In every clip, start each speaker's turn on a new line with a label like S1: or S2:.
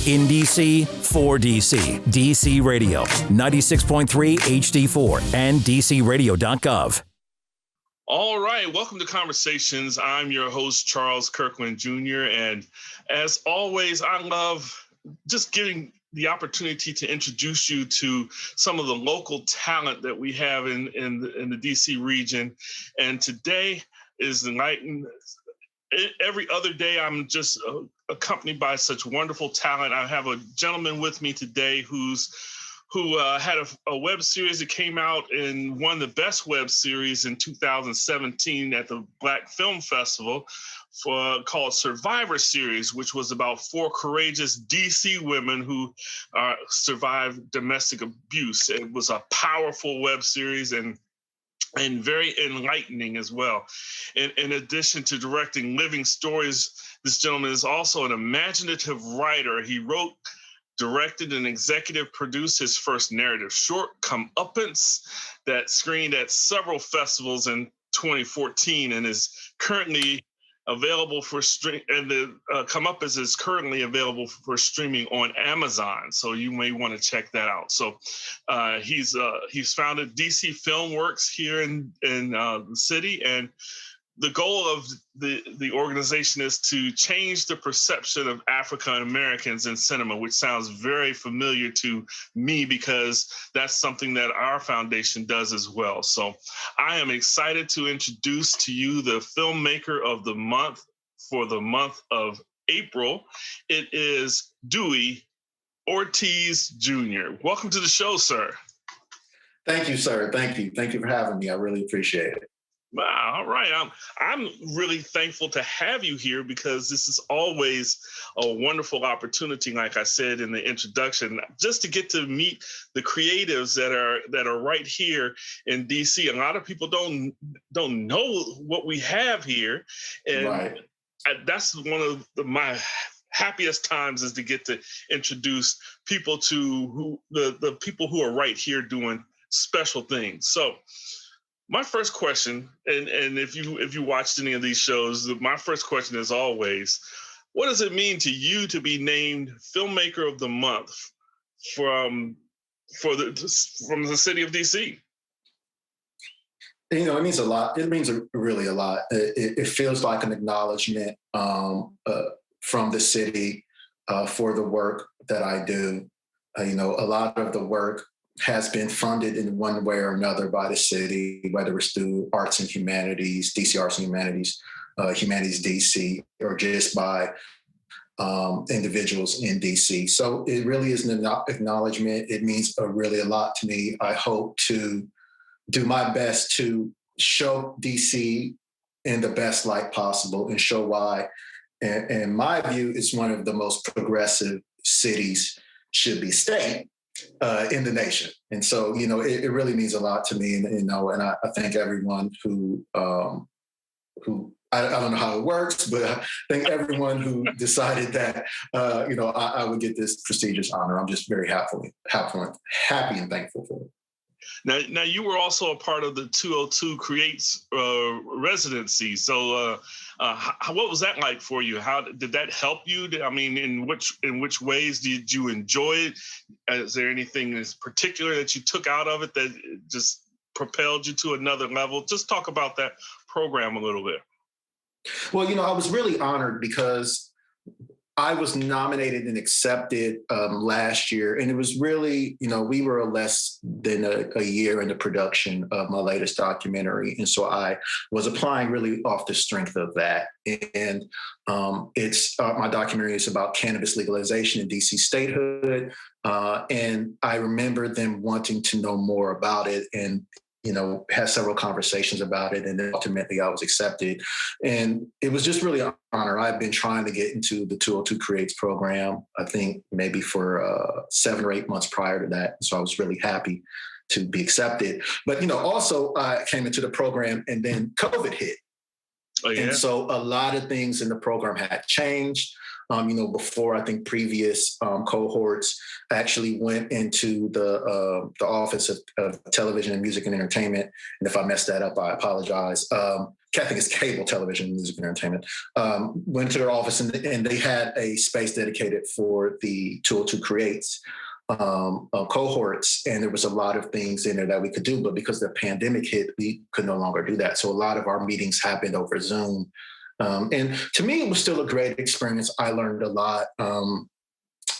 S1: In DC, for DC. DC Radio, 96.3 HD4 and DCRadio.gov.
S2: All right, welcome to Conversations. I'm your host, Charles Kirkland Jr. And as always, I love just giving the opportunity to introduce you to some of the local talent that we have in the DC region. And today is the night. Every other day, I'm just accompanied by such wonderful talent. I have a gentleman with me today who had a web series that came out and won the best web series in 2017 at the Black Film Festival called Survivor Series, which was about 4 courageous DC women who survived domestic abuse. It was a powerful web series and very enlightening as well. In addition to directing living stories, this gentleman is also an imaginative writer. He wrote, directed, and executive produced his first narrative short, Comeuppance, that screened at several festivals in 2014 and is currently available for stream. And the Comeuppance is currently available for streaming on Amazon, so you may want to check that out. So he's founded DC Filmworks here in the city, and the goal of the organization is to change the perception of African Americans in cinema, which sounds very familiar to me because that's something that our foundation does as well. So I am excited to introduce to you the filmmaker of the month for the month of April. It is Dewey Ortiz Jr. Welcome to the show, sir.
S3: Thank you, sir. Thank you. Thank you for having me. I really appreciate it.
S2: All right. I'm really thankful to have you here because this is always a wonderful opportunity, like I said in the introduction, just to get to meet the creatives that are right here in DC. A lot of people don't know what we have here, and right. That's one of my happiest times is to get to introduce people to the people who are right here doing special things. So my first question, and if you watched any of these shows, my first question is always, what does it mean to you to be named Filmmaker of the Month from the city of DC?
S3: You know, it means a lot. It means really a lot. It feels like an acknowledgement from the city for the work that I do. A lot of the work has been funded in one way or another by the city, whether it's through arts and humanities, DC Arts and Humanities, Humanities DC, or just by individuals in DC. So it really is an acknowledgement. It means really a lot to me. I hope to do my best to show DC in the best light possible and show why, in my view, it's one of the most progressive cities should be staying in the nation. And so, it really means a lot to me. And I thank everyone who I don't know how it works, but I thank everyone who decided that, I would get this prestigious honor. I'm just very happy and thankful for it.
S2: Now you were also a part of the 202 Creates residency. So what was that like for you? How did that help you? I mean, in which ways did you enjoy it? Is there anything in particular that you took out of it that just propelled you to another level? Just talk about that program a little bit.
S3: Well, I was really honored because I was nominated and accepted last year, and it was really, we were less than a year in the production of my latest documentary, and so I was applying really off the strength of that. And it's my documentary is about cannabis legalization in DC statehood, and I remember them wanting to know more about it, and had several conversations about it, and then ultimately I was accepted. And it was just really an honor. I've been trying to get into the 202 Creates program, I think maybe for 7 or 8 months prior to that. So I was really happy to be accepted. But, also I came into the program and then COVID hit. Oh, yeah. And so a lot of things in the program had changed. Before I think previous cohorts actually went into the Office of Television and Music and Entertainment. And if I messed that up, I apologize. I think it's cable television, music and entertainment. Went to their office and they had a space dedicated for the 202 Creates cohorts. And there was a lot of things in there that we could do, but because the pandemic hit, we could no longer do that. So a lot of our meetings happened over Zoom. And to me, it was still a great experience. I learned a lot.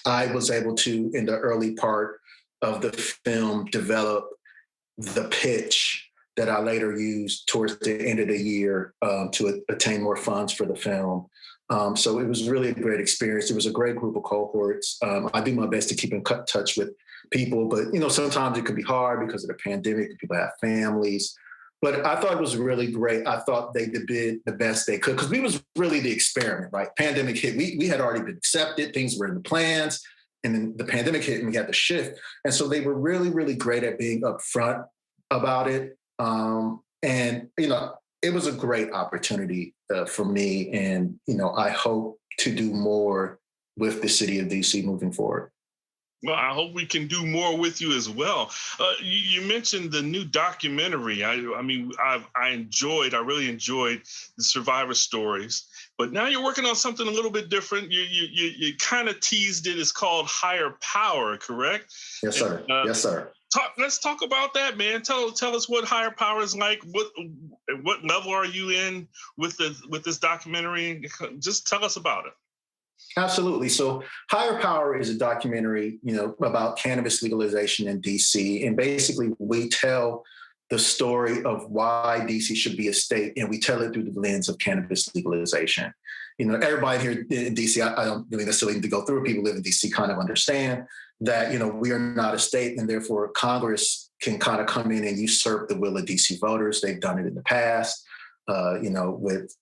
S3: I was able to, in the early part of the film, develop the pitch that I later used towards the end of the year to attain more funds for the film. So it was really a great experience. It was a great group of cohorts. I do my best to keep in touch with people, but sometimes it can be hard because of the pandemic. People have families. But I thought it was really great. I thought they did the best they could because we was really the experiment, right? Pandemic hit. We had already been accepted. Things were in the plans. And then the pandemic hit and we had to shift. And so they were really, really great at being upfront about it. It was a great opportunity for me. And, I hope to do more with the city of DC moving forward.
S2: Well, I hope we can do more with you as well. You mentioned the new documentary. I really enjoyed the survivor stories. But now you're working on something a little bit different. You kind of teased it. It's called Higher Power, correct?
S3: Yes, sir. Yes, sir.
S2: Let's talk about that, man. Tell us what Higher Power is like. What level are you in with this documentary? Just tell us about it.
S3: Absolutely. So Higher Power is a documentary, about cannabis legalization in DC. And basically we tell the story of why DC should be a state, and we tell it through the lens of cannabis legalization. Everybody here in DC, I don't really necessarily need to go through it. People who live in DC kind of understand that, we are not a state, and therefore Congress can kind of come in and usurp the will of DC voters. They've done it in the past, with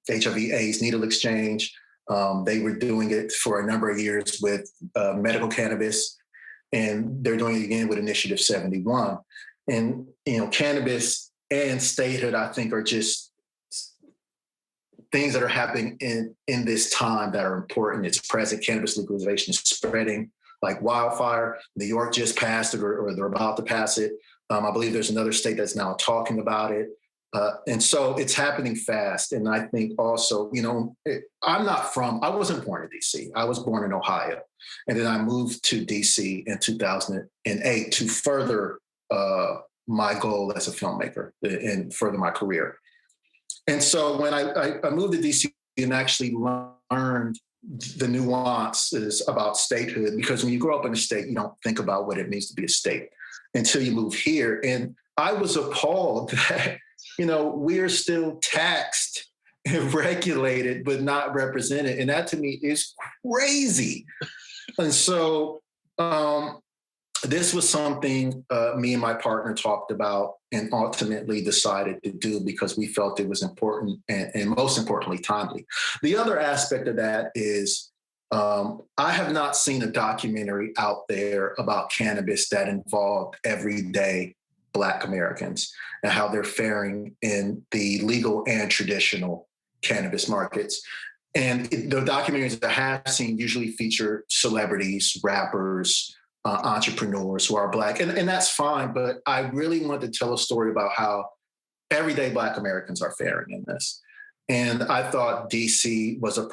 S3: HIV/AIDS needle exchange. They were doing it for a number of years with medical cannabis, and they're doing it again with Initiative 71. And, cannabis and statehood, I think, are just things that are happening in this time that are important. It's present. Cannabis legalization is spreading like wildfire. New York just passed it, or they're about to pass it. I believe there's another state that's now talking about it. And so it's happening fast. And I think also, I wasn't born in DC. I was born in Ohio. And then I moved to DC in 2008 to further my goal as a filmmaker and further my career. And so when I moved to DC and actually learned the nuances about statehood, because when you grow up in a state, you don't think about what it means to be a state until you move here. And I was appalled that, we're still taxed and regulated, but not represented. And that to me is crazy. And so this was something me and my partner talked about and ultimately decided to do because we felt it was important and most importantly, timely. The other aspect of that is I have not seen a documentary out there about cannabis that involved everyday Black Americans and how they're faring in the legal and traditional cannabis markets. And the documentaries that I have seen usually feature celebrities, rappers, entrepreneurs who are Black, and that's fine. But I really wanted to tell a story about how everyday Black Americans are faring in this. And I thought DC was a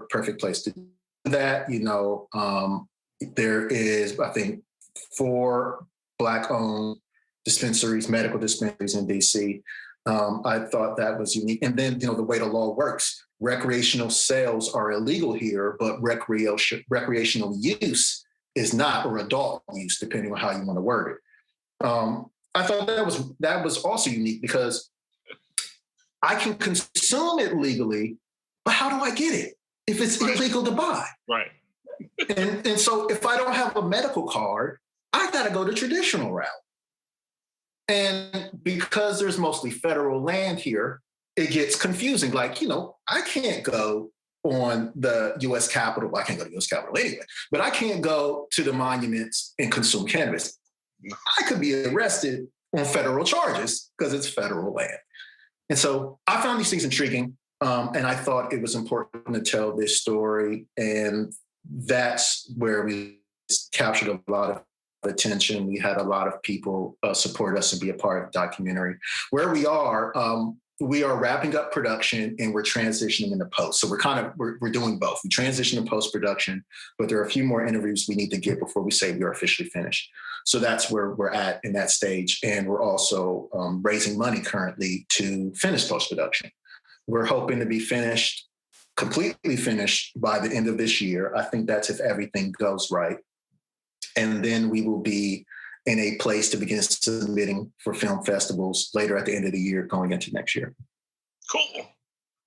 S3: perfect place to do that. There is, I think, 4 Black-owned medical dispensaries in DC. I thought that was unique. And then, the way the law works, recreational sales are illegal here, but recreational use is not, or adult use, depending on how you want to word it. I thought that was also unique because I can consume it legally, but how do I get it if it's illegal to buy?
S2: Right.
S3: and so if I don't have a medical card, I got to go the traditional route. And because there's mostly federal land here, it gets confusing. Like, I can't go on the U.S. Capitol. Well, I can't go to the U.S. Capitol anyway, but I can't go to the monuments and consume cannabis. I could be arrested on federal charges because it's federal land. And so I found these things intriguing. And I thought it was important to tell this story. And that's where we captured a lot of attention. We had a lot of people support us and be a part of the documentary. Where we are wrapping up production and we're transitioning into post. So we're doing both. We transition to post-production, but there are a few more interviews we need to get before we say we are officially finished. So that's where we're at in that stage. And we're also raising money currently to finish post-production. We're hoping to be completely finished by the end of this year. I think that's if everything goes right. And then we will be in a place to begin submitting for film festivals later at the end of the year, going into next year.
S2: Cool.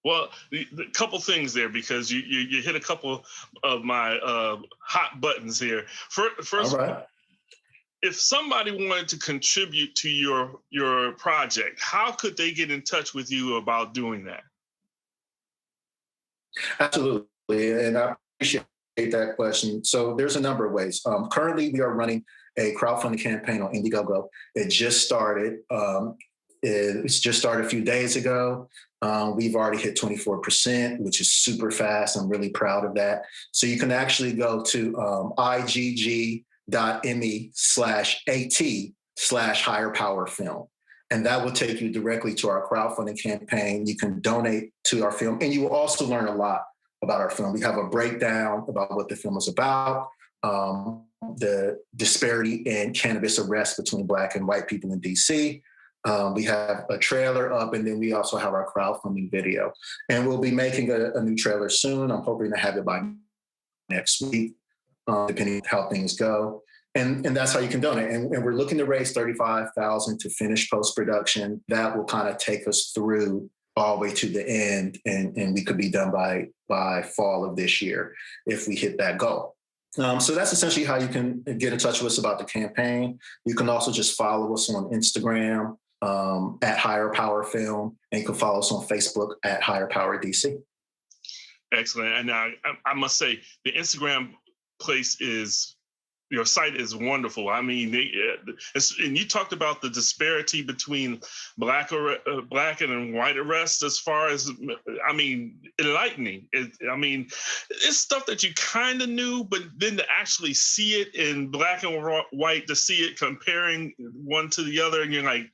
S2: Well, the couple things there, because you hit a couple of my hot buttons here. First,
S3: all right.
S2: If somebody wanted to contribute to your project, how could they get in touch with you about doing that?
S3: Absolutely, and I appreciate that question. So there's a number of ways. Currently, we are running a crowdfunding campaign on Indiegogo. It just started. It's just started a few days ago. We've already hit 24%, which is super fast. I'm really proud of that. So you can actually go to igg.me/at/higherpowerfilm. And that will take you directly to our crowdfunding campaign. You can donate to our film, and you will also learn a lot about our film. We have a breakdown about what the film is about, the disparity in cannabis arrests between Black and white people in DC. We have a trailer up, and then we also have our crowdfunding video. And we'll be making a new trailer soon. I'm hoping to have it by next week, depending on how things go. And that's how you can donate. And we're looking to raise $35,000 to finish post-production. That will kind of take us through all the way to the end. And we could be done by fall of this year if we hit that goal. So that's essentially how you can get in touch with us about the campaign. You can also just follow us on Instagram at Higher Power Film, and you can follow us on Facebook at Higher Power DC.
S2: Excellent. And I must say, the Instagram your site is wonderful. I mean, and you talked about the disparity between Black and white arrests as far as, I mean, enlightening. It's stuff that you kind of knew, but then to actually see it in Black and white, to see it comparing one to the other, and you're like,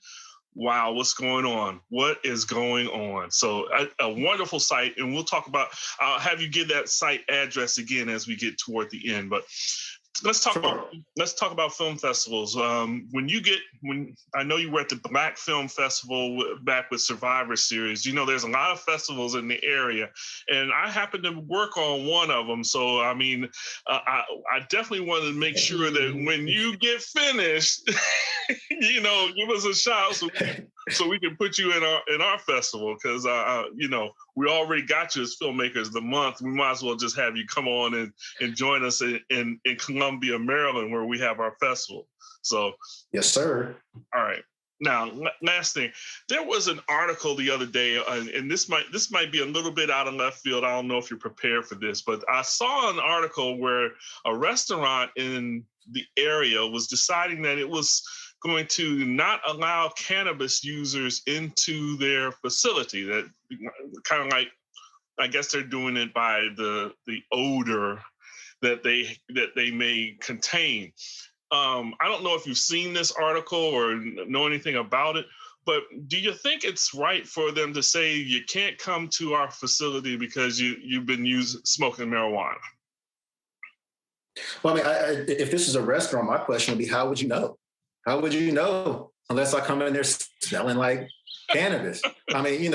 S2: wow, what's going on? What is going on? So a wonderful site, and I'll have you give that site address again as we get toward the end, but let's talk about film festivals. When I know you were at the Black Film Festival back with Survivor Series, there's a lot of festivals in the area, and I happen to work on one of them. So, I mean, I definitely wanted to make sure that when you get finished, give us a shout so we can put you in our festival, because we already got you as Filmmakers the Month. We might as well just have you come on and join us in Columbia, Maryland, where we have our festival. So,
S3: yes, sir.
S2: All right. Now, last thing, there was an article the other day, and this might be a little bit out of left field. I don't know if you're prepared for this, but I saw an article where a restaurant in the area was deciding that it was going to not allow cannabis users into their facility. That kind of like, I guess they're doing it by the odor that they may contain. I don't know if you've seen this article or know anything about it, but do you think it's right for them to say you can't come to our facility because you've been smoking marijuana?
S3: Well, I mean, if this is a restaurant, my question would be, how would you know? How would you know unless I come in there smelling like cannabis? I mean,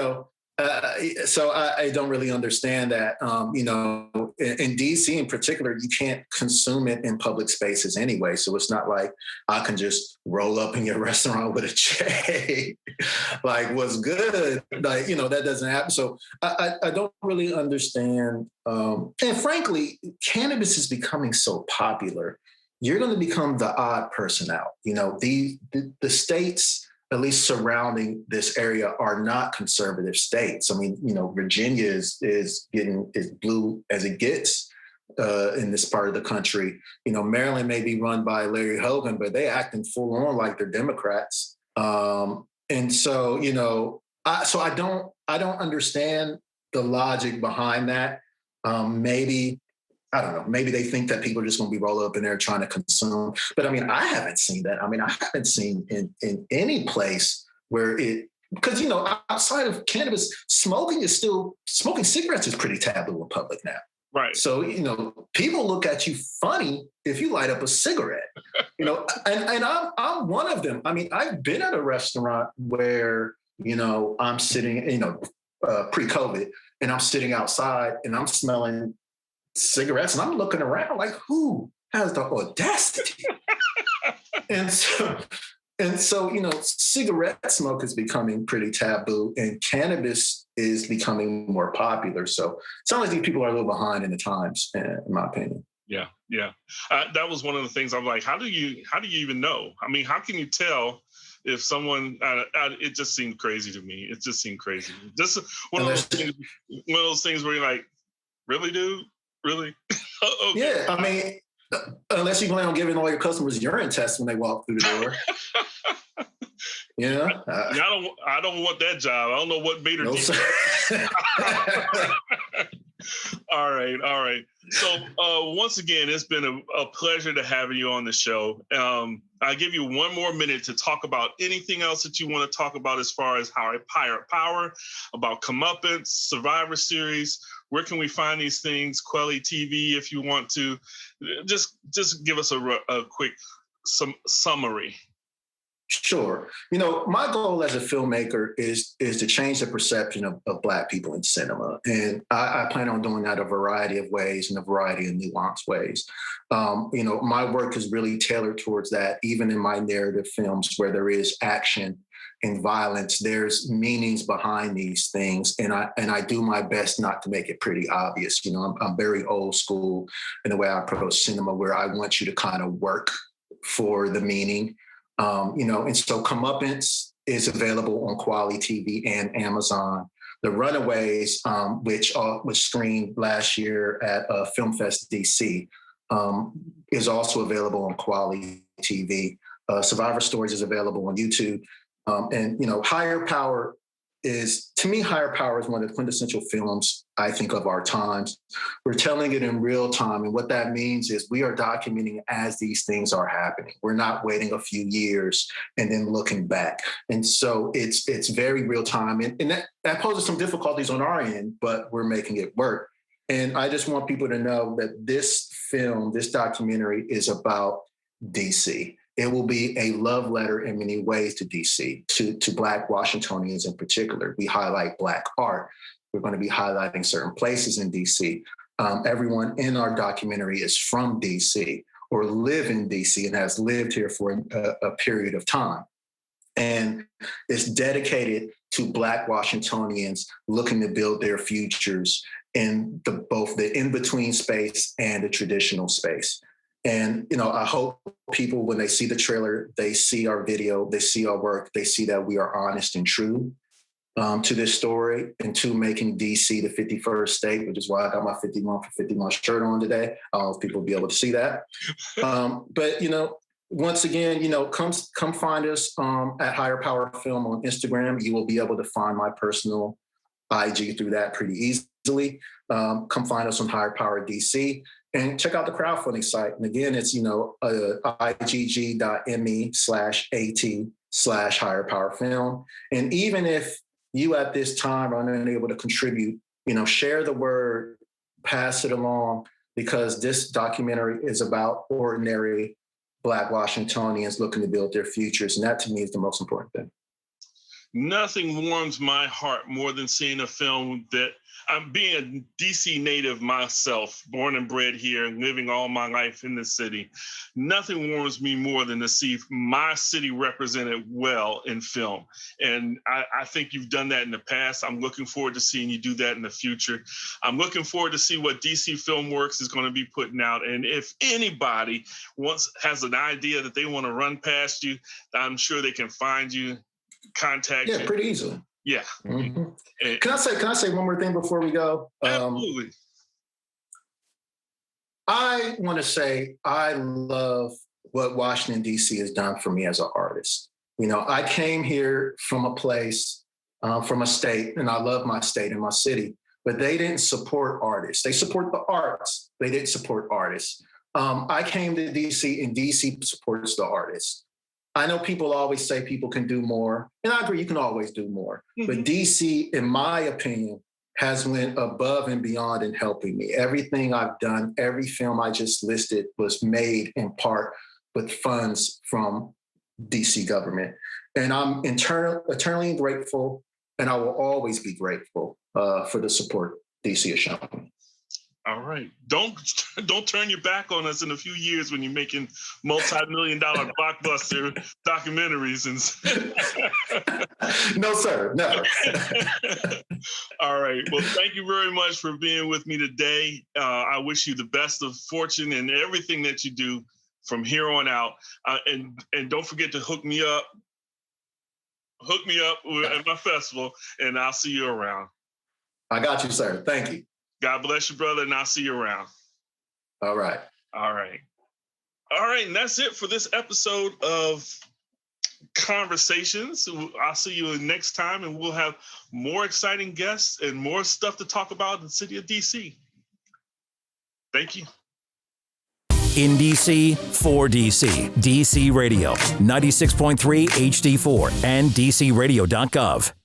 S3: so I don't really understand that. In DC in particular, you can't consume it in public spaces anyway. So it's not like I can just roll up in your restaurant with a J, like, what's good? Like, that doesn't happen. So I don't really understand. And frankly, cannabis is becoming so popular. You're going to become the odd person out. The states, at least surrounding this area, are not conservative states. I mean, Virginia is blue as it gets in this part of the country. Maryland may be run by Larry Hogan, but they acting full on like they're Democrats. And so, I don't understand the logic behind that. Maybe, I don't know, maybe they think that people are just going to be rolled up in there trying to consume. But I mean, I haven't seen that. I mean, I haven't seen in any place where because, you know, outside of cannabis, smoking cigarettes is pretty taboo in public now.
S2: Right.
S3: So, you know, people look at you funny if you light up a cigarette, you know, and I'm one of them. I mean, I've been at a restaurant where, you know, I'm sitting, you know, pre-COVID, and I'm sitting outside and I'm smelling cigarettes and I'm looking around like, who has the audacity? And so, you know, cigarette smoke is becoming pretty taboo and cannabis is becoming more popular. So it sounds like these people are a little behind in the times, in my opinion.
S2: Yeah. That was one of the things I'm like, how do you even know? I mean, how can you tell if someone, it just seemed crazy to me. It just seemed crazy. Just one of those things where you're like, really, dude? Really? Okay.
S3: Yeah, I mean, unless you plan on giving all your customers urine tests when they walk through the door. Yeah.
S2: I don't want that job. I don't know what made her do that. All right. So once again, it's been a pleasure to have you on the show. I'll give you one more minute to talk about anything else that you want to talk about as far as Higher Power, about Comeuppance, Survivor Series. Where can we find these things? Quelly TV, if you want to. Just give us a quick summary.
S3: Sure. You know, my goal as a filmmaker is to change the perception of Black people in cinema. And I plan on doing that a variety of ways, in a variety of nuanced ways. You know, my work is really tailored towards that. Even in my narrative films where there is action and violence, there's meanings behind these things. And I do my best not to make it pretty obvious. You know, I'm very old school in the way I approach cinema, where I want you to kind of work for the meaning. You know, and so Comeuppance is available on Quelly TV and Amazon. The Runaways, which screened last year at Film Fest DC, is also available on Quelly TV. Survivor Stories is available on YouTube. And, you know, Higher Power is one of the quintessential films, I think, of our times. We're telling it in real time. And what that means is we are documenting as these things are happening. We're not waiting a few years and then looking back. And so it's very real time. And that poses some difficulties on our end, but we're making it work. And I just want people to know that this documentary is about DC. It will be a love letter in many ways to DC, to Black Washingtonians in particular. We highlight Black art. We're going to be highlighting certain places in DC. Everyone in our documentary is from DC or live in DC and has lived here for a period of time. And it's dedicated to Black Washingtonians looking to build their futures in both the in-between space and the traditional space. And, you know, I hope people, when they see the trailer, they see our video, they see our work, they see that we are honest and true to this story and to making DC the 51st state, which is why I got my 51 for 51 shirt on today. I don't know if people will be able to see that. But, you know, once again, you know, come find us at Higher Power Film on Instagram. You will be able to find my personal IG through that pretty easily. Come find us on Higher Power DC. And check out the crowdfunding site. And again, it's, you know, igg.me/at/Higher Power Film. And even if you at this time are unable to contribute, you know, share the word, pass it along, because this documentary is about ordinary Black Washingtonians looking to build their futures. And that to me is the most important thing.
S2: Nothing warms my heart more than seeing a film that I'm being a DC native myself, born and bred here and living all my life in the city. Nothing warms me more than to see my city represented well in film. And I think you've done that in the past. I'm looking forward to seeing you do that in the future. I'm looking forward to see what DC Filmworks is going to be putting out. And if anybody has an idea that they want to run past you, I'm sure they can find you, contact you.
S3: Yeah, pretty easily.
S2: Yeah.
S3: Mm-hmm. Can I say one more thing before we go?
S2: Absolutely.
S3: I want to say I love what Washington, D.C. has done for me as an artist. You know, I came here from a place, from a state, and I love my state and my city, but they didn't support artists. They support the arts. They didn't support artists. I came to DC, and DC supports the artists. I know people always say people can do more, and I agree, you can always do more. Mm-hmm. But DC, in my opinion, has went above and beyond in helping me. Everything I've done, every film I just listed was made in part with funds from DC government. And I'm eternally grateful, and I will always be grateful for the support DC has shown me.
S2: All right. Don't turn your back on us in a few years when you're making multi-million-dollar blockbuster documentaries.
S3: No, sir. Never.
S2: All right. Well, thank you very much for being with me today. I wish you the best of fortune in everything that you do from here on out. And don't forget to hook me up at my festival, and I'll see you around.
S3: I got you, sir. Thank you.
S2: God bless you, brother, and I'll see you around.
S3: All right.
S2: All right. All right, and that's it for this episode of Conversations. I'll see you next time, and we'll have more exciting guests and more stuff to talk about in the city of DC. Thank you.
S1: In DC, for DC, DC Radio, 96.3 HD4, and DCRadio.gov.